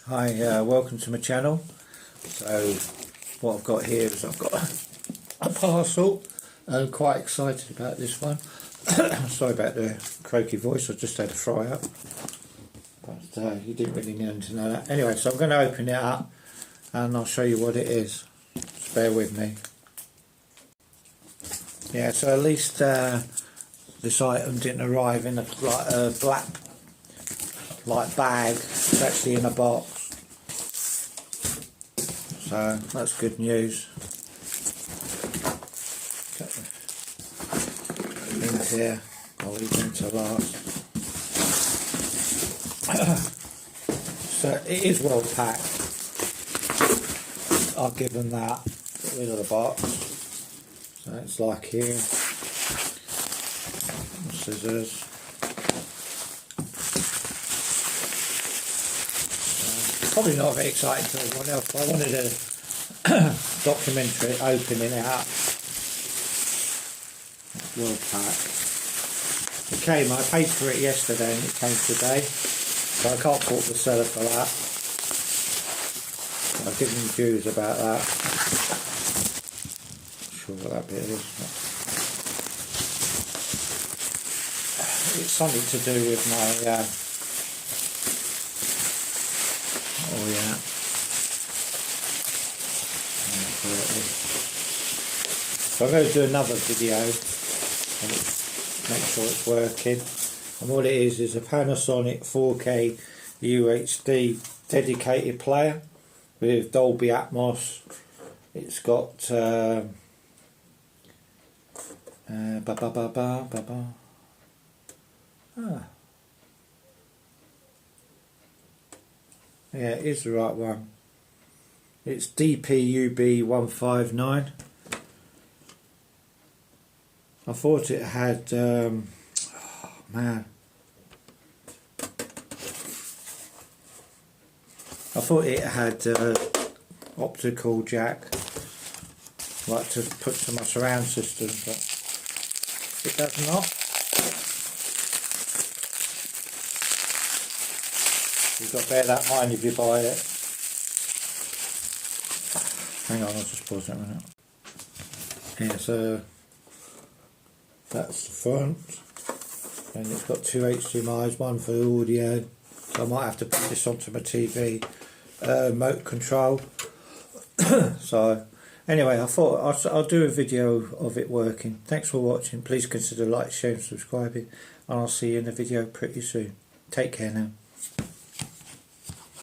Hi, welcome to my channel. So what I've got here is I've got a parcel. I'm quite excited about this one. Sorry about the croaky voice, I just had a fry up, but you didn't really need to know that. Anyway, so I'm going to open it up and I'll show you what it is. Just bear with me. Yeah, so at least this item didn't arrive in a black bag. It's actually in a box, so that's good news. Got the things here, I'll leave them to last. So it is well packed, I'll give them that. Get rid of the box. So it's like here, scissors. Probably not very exciting to everyone else, but I wanted to document it, opening it up. Well packed. It came, I paid for it yesterday and it came today, so I can't fault the seller for that. I'll give them dues about that. Not sure what that bit is. It's something to do with my oh yeah. So I'm going to do another video and make sure it's working. And what it is a Panasonic 4K UHD dedicated player with Dolby Atmos. It's got yeah, it is the right one. It's dp-ub159. I thought it had, oh man. I thought it had optical jack, like to put to my surround system, but it does not. You've got to bear that in mind if you buy it. Hang on, I'll just pause that a minute. Yeah, so that's the front, and it's got two HDMIs, one for the audio, so I might have to put this onto my TV, remote control. So anyway, I thought I'll do a video of it working. Thanks for watching. Please consider like, sharing, subscribing, and I'll see you in the video pretty soon. Take care now.